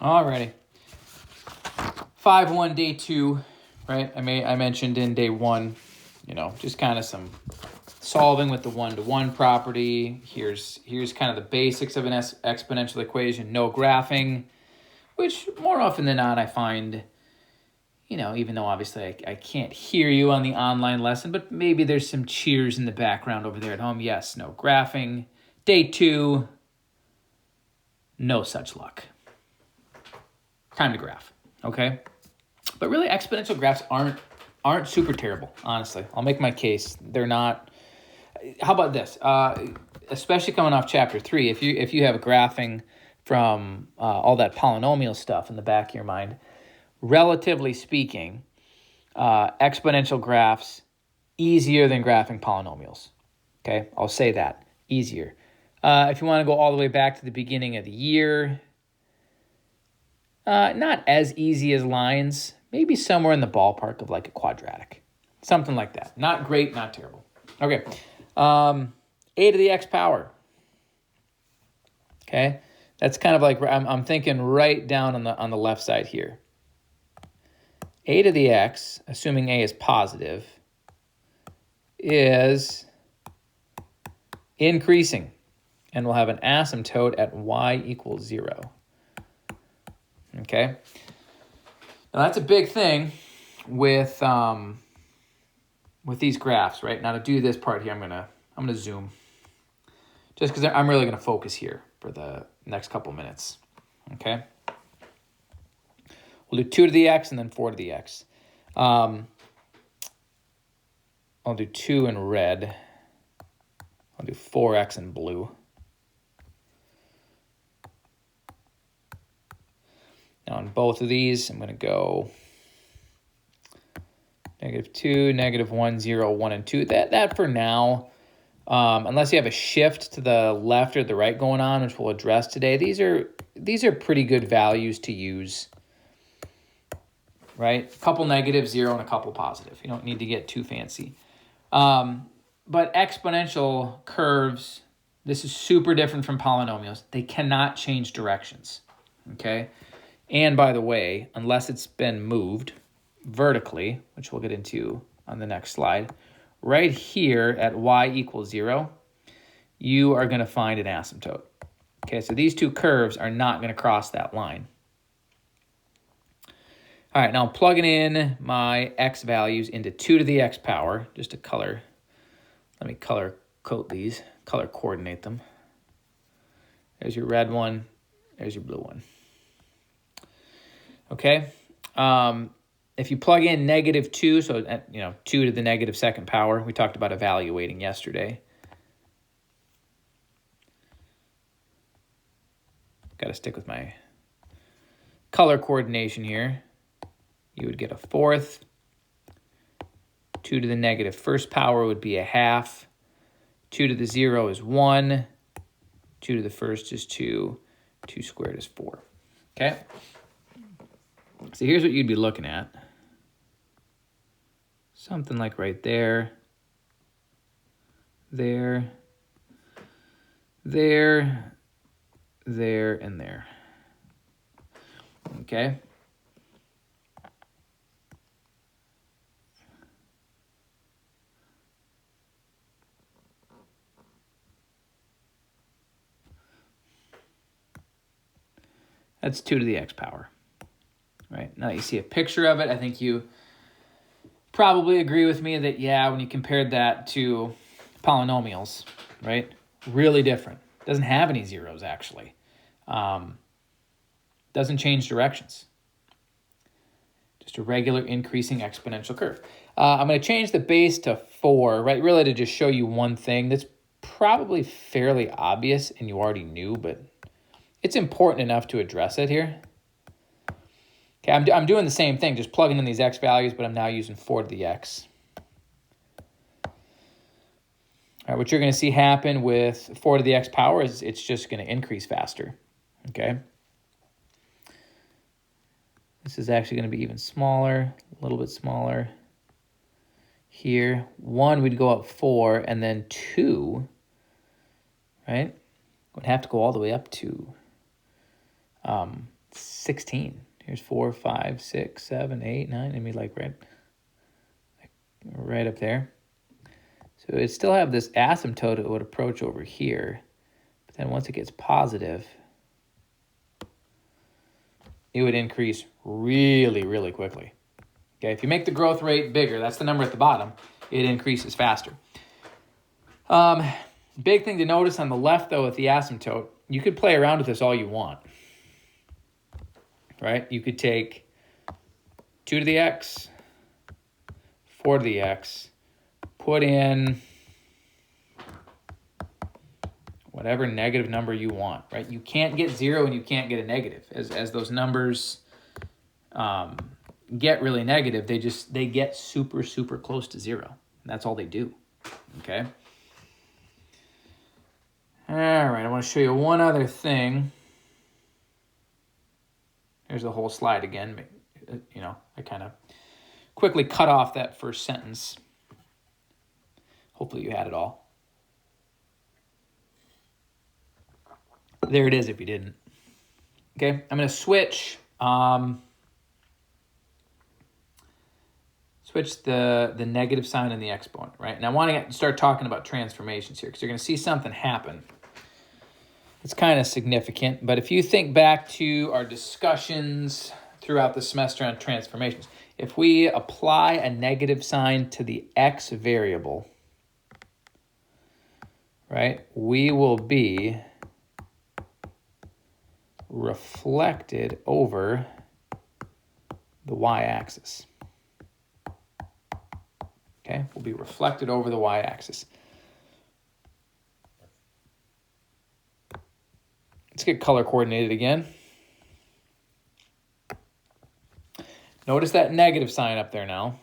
Alrighty. 5-1, day 2, right? I mentioned in day 1, just kind of some solving with the one-to-one property. Here's kind of the basics of an exponential equation. No graphing, which more often than not I find, even though obviously I can't hear you on the online lesson, but maybe there's some cheers in the background over there at home. Yes, no graphing. Day 2, no such luck. Time to graph, okay? But really, exponential graphs aren't super terrible, honestly. I'll make my case. They're not. How about this? Especially coming off chapter 3, if you have graphing from all that polynomial stuff in the back of your mind, relatively speaking, exponential graphs easier than graphing polynomials. Okay, I'll say that, easier. If you want to go all the way back to the beginning of the year, not as easy as lines, maybe somewhere in the ballpark of like a quadratic, something like that. Not great, not terrible. Okay, a to the x power. Okay, that's kind of like I'm thinking right down on the left side here. A to the x, assuming a is positive, is increasing, and we'll have an asymptote at y equals 0. Okay, now that's a big thing with these graphs, right? Now to do this part here, I'm gonna zoom, just because I'm really gonna focus here for the next couple minutes. Okay, we'll do 2 to the x and then 4 to the x. I'll do 2 in red. I'll do 4x in blue. Now on both of these, I'm going to go -2, -1, 0, 1, and 2. That for now, unless you have a shift to the left or the right going on, which we'll address today, these are pretty good values to use, right? A couple negative, 0, and a couple positive. You don't need to get too fancy. But exponential curves, this is super different from polynomials. They cannot change directions, okay? And by the way, unless it's been moved vertically, which we'll get into on the next slide, right here at y equals 0, you are going to find an asymptote. Okay, so these two curves are not going to cross that line. All right, now I'm plugging in my x values into 2 to the x power, just to color. Let me color code these, color coordinate them. There's your red one, there's your blue one. Okay, if you plug in -2, so 2 to the -2nd power, we talked about evaluating yesterday. Got to stick with my color coordination here. You would get a 4th. 2 to the -1st power would be a 1/2. 2 to the 0 is 1. 2 to the 1st is 2. 2 squared is 4. Okay? So here's what you'd be looking at. Something like right there. There. There. There, and there. Okay? That's 2 to the x power, right? Now that you see a picture of it, I think you probably agree with me that, yeah, when you compared that to polynomials, right? Really different. Doesn't have any zeros, actually. Doesn't change directions. Just a regular increasing exponential curve. I'm going to change the base to 4, right? Really to just show you one thing that's probably fairly obvious and you already knew, but it's important enough to address it here. Okay, I'm doing the same thing, just plugging in these x values, but I'm now using 4 to the x. All right, what you're going to see happen with 4 to the x power is it's just going to increase faster, okay? This is actually going to be even smaller, a little bit smaller. Here, 1 would go up 4, and then 2, right, would have to go all the way up to 16. Here's 4, 5, 6, 7, 8, 9. I mean, like right up there. So it still have this asymptote it would approach over here. But then once it gets positive, it would increase really, really quickly. Okay, if you make the growth rate bigger, that's the number at the bottom, it increases faster. Big thing to notice on the left, though, with the asymptote, you could play around with this all you want. Right? You could take 2 to the x, 4 to the x, put in whatever negative number you want, right? You can't get 0 and you can't get a negative. As those numbers get really negative, they get super, super close to 0. And that's all they do, okay? All right, I want to show you one other thing. Here's the whole slide again. You know, I kind of quickly cut off that first sentence. Hopefully you had it all. There it is if you didn't. Okay, I'm going to switch the negative sign and the exponent, right? And I want to start talking about transformations here because you're going to see something happen. It's kind of significant, but if you think back to our discussions throughout the semester on transformations, if we apply a negative sign to the x variable, right, we will be reflected over the y-axis. Okay, we'll be reflected over the y-axis. Let's get color coordinated again. Notice that negative sign up there now.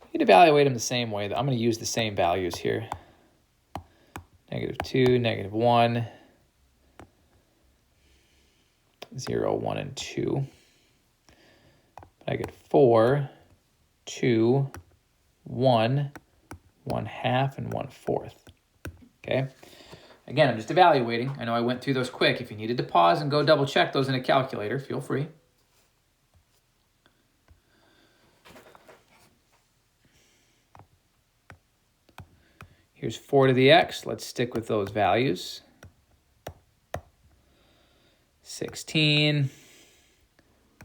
You can evaluate them the same way. I'm going to use the same values here. -2, -1, 0, 1, and 2. I get 4, 2, 1, 1/2, and 1/4. Okay. Again, I'm just evaluating. I know I went through those quick. If you needed to pause and go double check those in a calculator, feel free. Here's 4 to the x. Let's stick with those values. 16,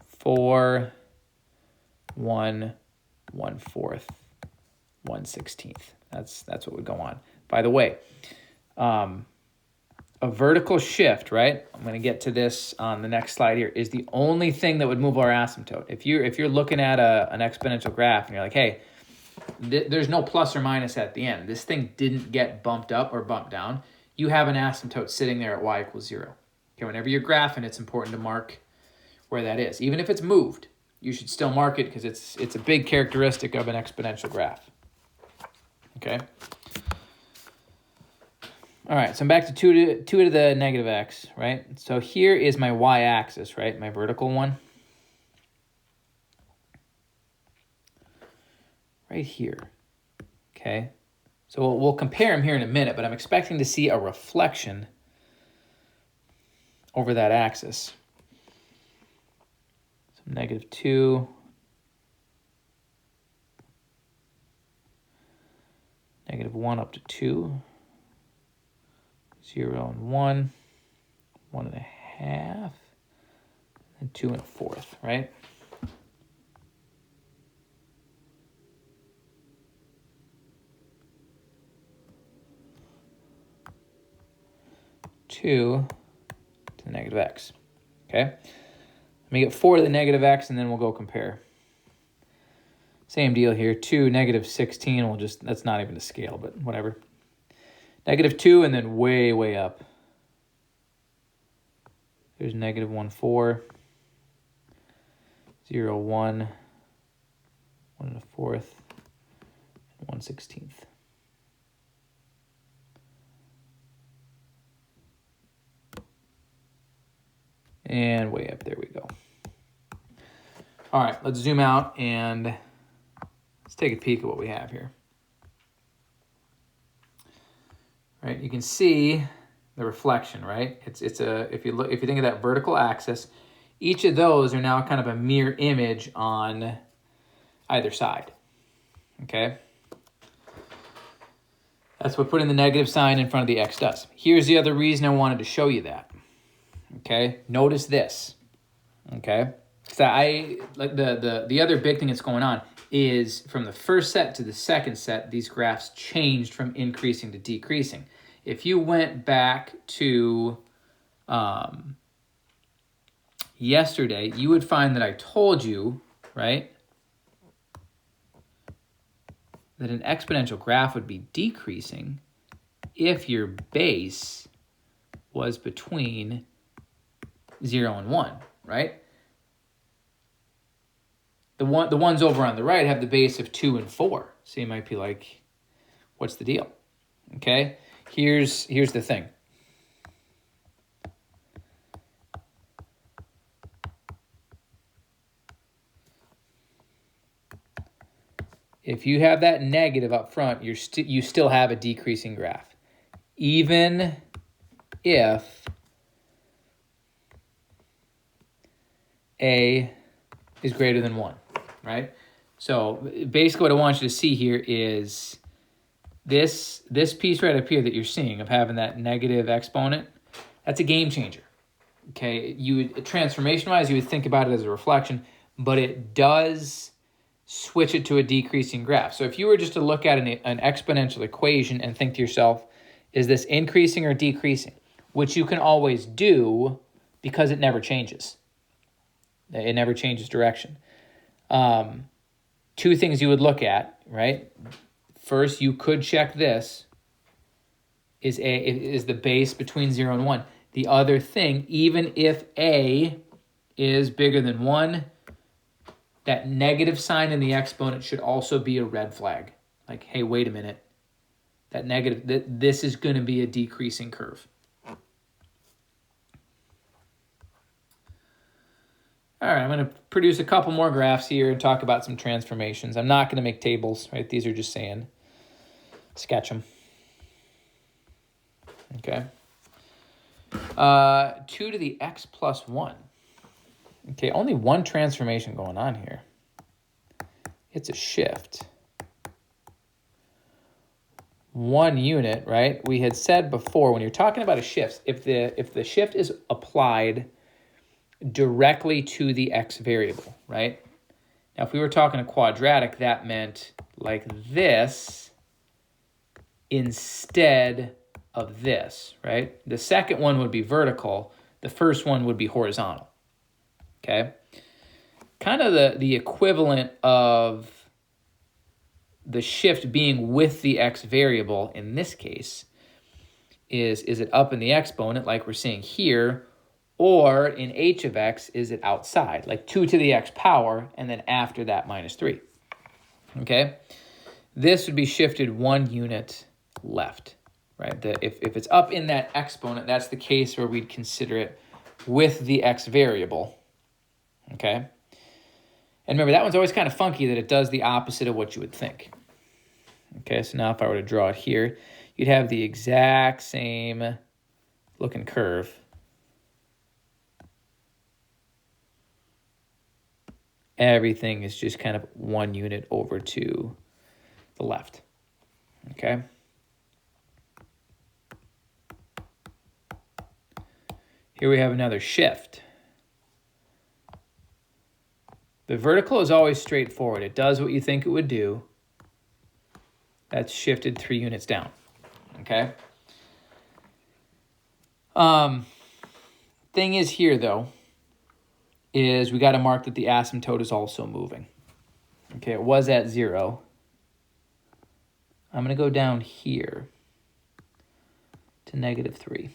4, 1, 1/4, 1/16. That's what would go on. By the way, a vertical shift, right? I'm going to get to this on the next slide here, is the only thing that would move our asymptote. If you're looking at an exponential graph and you're like, hey, there's no plus or minus at the end. This thing didn't get bumped up or bumped down. You have an asymptote sitting there at y = 0. Okay, whenever you're graphing, it's important to mark where that is. Even if it's moved, you should still mark it because it's a big characteristic of an exponential graph. Okay. All right, so I'm back to 2 to the negative x, right? So here is my y-axis, right? My vertical one. Right here, okay? So we'll compare them here in a minute, but I'm expecting to see a reflection over that axis. So -2, -1 up to 2. 0 and 1, 1.5, and 2 1/4, right? Two to the negative x. Okay. Let me get 4 to the negative x, and then we'll go compare. Same deal here. 2 -16. We'll just, that's not even a scale, but whatever. -2 and then way, way up. There's -1/4, 0, 1, 1 1/4, and 1/16. And way up, there we go. All right, let's zoom out and let's take a peek at what we have here. Right, you can see the reflection, right? It's a, if you think of that vertical axis, each of those are now kind of a mirror image on either side, okay? That's what putting the negative sign in front of the x does. Here's the other reason I wanted to show you that, okay? Notice this, okay? So like the other big thing that's going on is from the first set to the second set, these graphs changed from increasing to decreasing. If you went back to yesterday, you would find that I told you, right, that an exponential graph would be decreasing if your base was between 0 and 1, right? The ones over on the right have the base of 2 and 4. So you might be like, what's the deal? Okay, here's the thing. If you have that negative up front, you still have a decreasing graph. Even if A is greater than 1, right? So basically what I want you to see here is this piece right up here that you're seeing of having that negative exponent, that's a game changer. Okay, transformation-wise, you would think about it as a reflection, but it does switch it to a decreasing graph. So if you were just to look at an exponential equation and think to yourself, is this increasing or decreasing? Which you can always do because it never changes. It never changes direction. Two things you would look at, right? First, you could check this. Is the base between 0 and 1? The other thing, even if A is bigger than 1, that negative sign in the exponent should also be a red flag. Like, hey, wait a minute. That negative, this is going to be a decreasing curve. All right, I'm going to produce a couple more graphs here and talk about some transformations. I'm not going to make tables, right? These are just saying, sketch them. Okay. 2 to the x plus 1. Okay, only one transformation going on here. It's a shift. 1 unit, right? We had said before, when you're talking about a shift, if the shift is applied directly to the x variable, right? Now, if we were talking a quadratic, that meant like this instead of this, right? The second one would be vertical. The first one would be horizontal, okay? Kind of the equivalent of the shift being with the x variable in this case is it up in the exponent like we're seeing here, or in h of x, is it outside, like 2 to the x power, and then after that minus 3, okay? This would be shifted 1 unit left, right? If it's up in that exponent, that's the case where we'd consider it with the x variable, okay? And remember, that one's always kind of funky that it does the opposite of what you would think. Okay, so now if I were to draw it here, you'd have the exact same looking curve. Everything is just kind of 1 unit over to the left, okay? Here we have another shift. The vertical is always straightforward. It does what you think it would do. That's shifted 3 units down, okay? Thing is here, though, is we got to mark that the asymptote is also moving. Okay, it was at 0. I'm going to go down here to -3.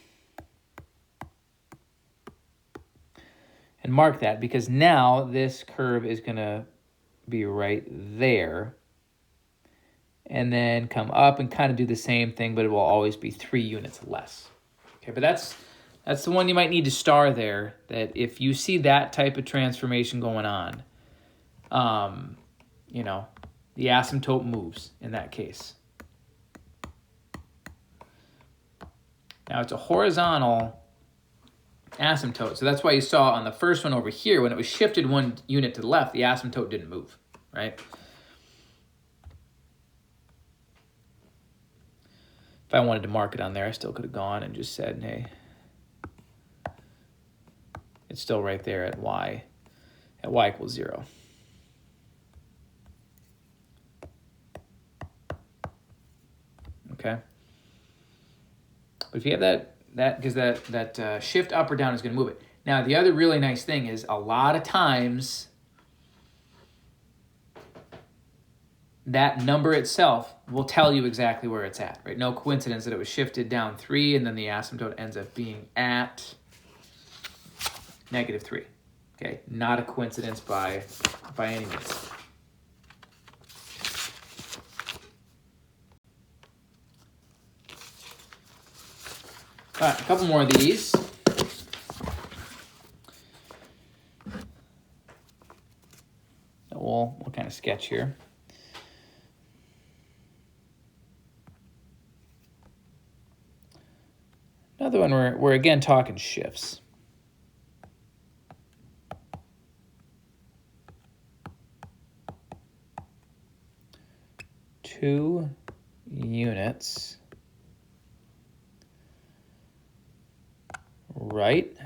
And mark that, because now this curve is going to be right there. And then come up and kind of do the same thing, but it will always be 3 units less. Okay, but that's the one you might need to star there, that if you see that type of transformation going on, you know, the asymptote moves in that case. Now it's a horizontal asymptote. So that's why you saw on the first one over here, when it was shifted 1 unit to the left, the asymptote didn't move, right? If I wanted to mark it on there, I still could have gone and just said, hey, it's still right there at y equals 0. Okay. But if you have that because that shift up or down is going to move it. Now, the other really nice thing is a lot of times that number itself will tell you exactly where it's at, right? No coincidence that it was shifted down 3 and then the asymptote ends up being at -3. Okay, not a coincidence by any means. All right, a couple more of these. We'll kind of sketch here. Another one we're again talking shifts. Two units right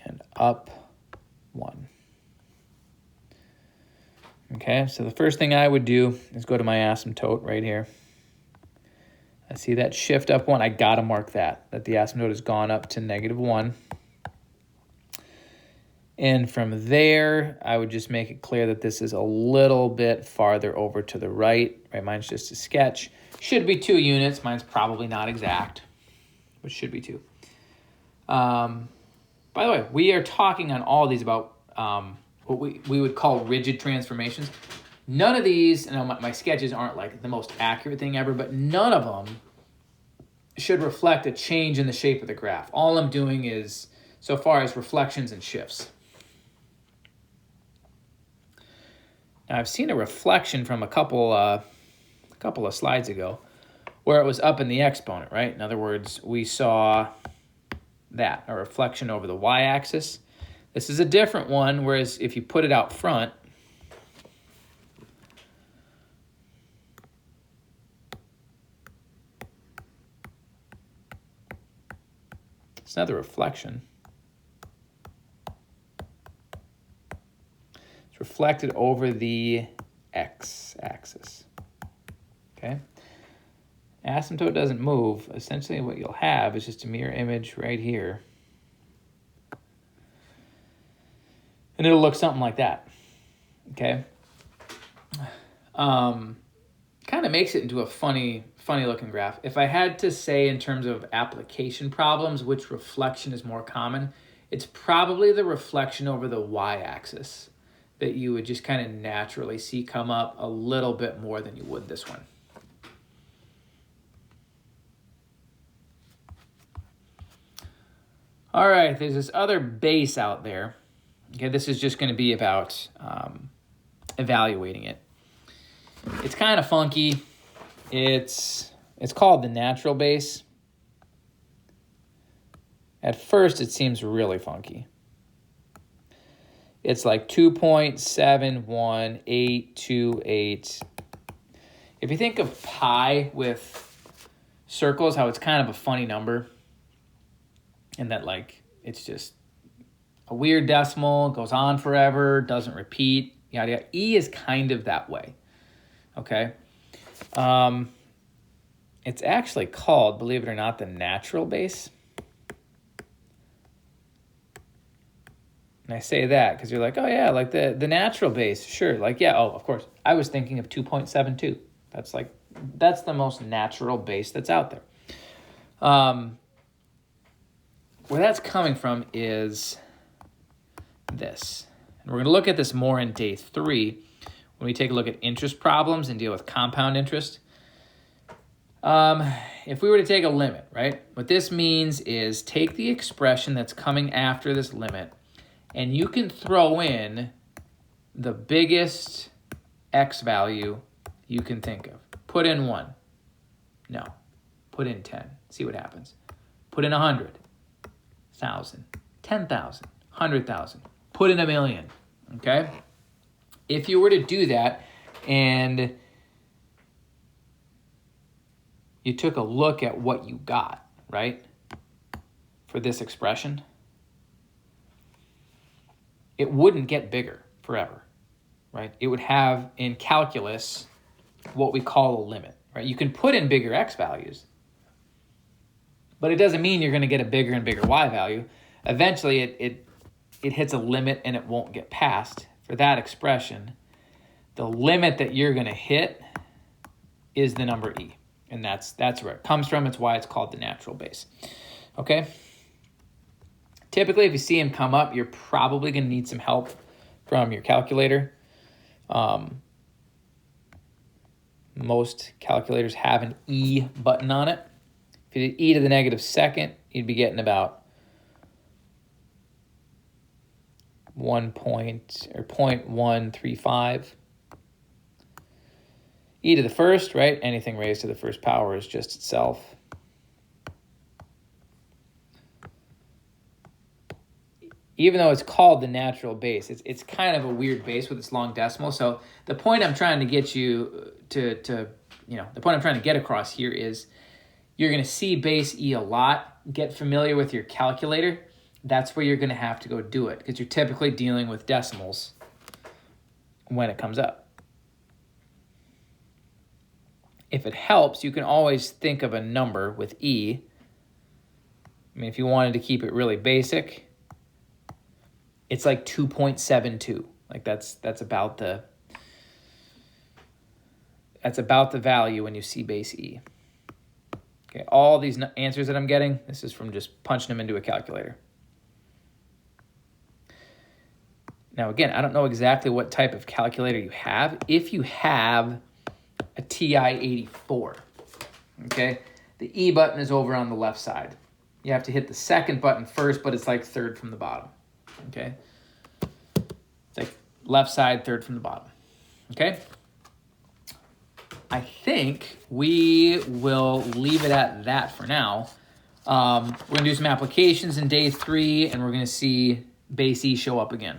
and up 1. Okay, so the first thing I would do is go to my asymptote right here. I see that shift up 1. I gotta mark that the asymptote has gone up to -1. And from there, I would just make it clear that this is a little bit farther over to the right. Right, mine's just a sketch. Should be 2 units. Mine's probably not exact, but should be 2. By the way, we are talking on all these about what we would call rigid transformations. None of these, and my sketches aren't like the most accurate thing ever, but none of them should reflect a change in the shape of the graph. All I'm doing is, so far as reflections and shifts. Now, I've seen a reflection from a couple of slides ago where it was up in the exponent, right? In other words, we saw that, a reflection over the y-axis. This is a different one, whereas if you put it out front, it's another reflection. Reflected over the x-axis. Okay? Asymptote doesn't move. Essentially what you'll have is just a mirror image right here. And it'll look something like that. Okay? Kind of makes it into a funny looking graph. If I had to say in terms of application problems, which reflection is more common, it's probably the reflection over the y-axis that you would just kind of naturally see come up a little bit more than you would this one. All right, there's this other base out there. Okay, this is just going to be about evaluating it. It's kind of funky. It's called the natural base. At first, it seems really funky. It's like 2.71828. If you think of pi with circles, how it's kind of a funny number, and that like it's just a weird decimal, goes on forever, doesn't repeat, yada yada. E is kind of that way. Okay. It's actually called, believe it or not, the natural base. And I say that because you're like, oh yeah, like the natural base, sure. Like, yeah, oh, of course. I was thinking of 2.72. That's the most natural base that's out there. Where that's coming from is this. And we're going to look at this more in day 3 when we take a look at interest problems and deal with compound interest. If we were to take a limit, right? What this means is take the expression that's coming after this limit, and you can throw in the biggest x value you can think of. Put in 1. No. Put in 10. See what happens. Put in 100. 1,000. 10,000. 100,000. Put in 1,000,000. Okay? If you were to do that and you took a look at what you got, right, for this expression, it wouldn't get bigger forever, right? It would have, in calculus, what we call a limit, right? You can put in bigger x values, but it doesn't mean you're going to get a bigger and bigger y value. Eventually, it hits a limit and it won't get past. For that expression, the limit that you're going to hit is the number e. And that's where it comes from. It's why it's called the natural base. Okay? Typically, if you see them come up, you're probably going to need some help from your calculator. Most calculators have an E button on it. If you did e to the negative second, you'd be getting about 0.135. E to the first, right? Anything raised to the first power is just itself. Even though it's called the natural base, it's kind of a weird base with its long decimal. So the point I'm trying to get you the point I'm trying to get across here is you're going to see base E a lot. Get familiar with your calculator. That's where you're going to have to go do it because you're typically dealing with decimals when it comes up. If it helps, you can always think of a number with E. I mean, if you wanted to keep it really basic, it's like 2.72. Like that's about the value when you see base E. Okay, all these answers that I'm getting, this is from just punching them into a calculator. Now, again, I don't know exactly what type of calculator you have. If you have a TI-84, okay, the E button is over on the left side. You have to hit the second button first, but it's like third from the bottom, okay? It's like left side, third from the bottom, okay? I think we will leave it at that for now. We're going to do some applications in day 3, and we're going to see base E show up again.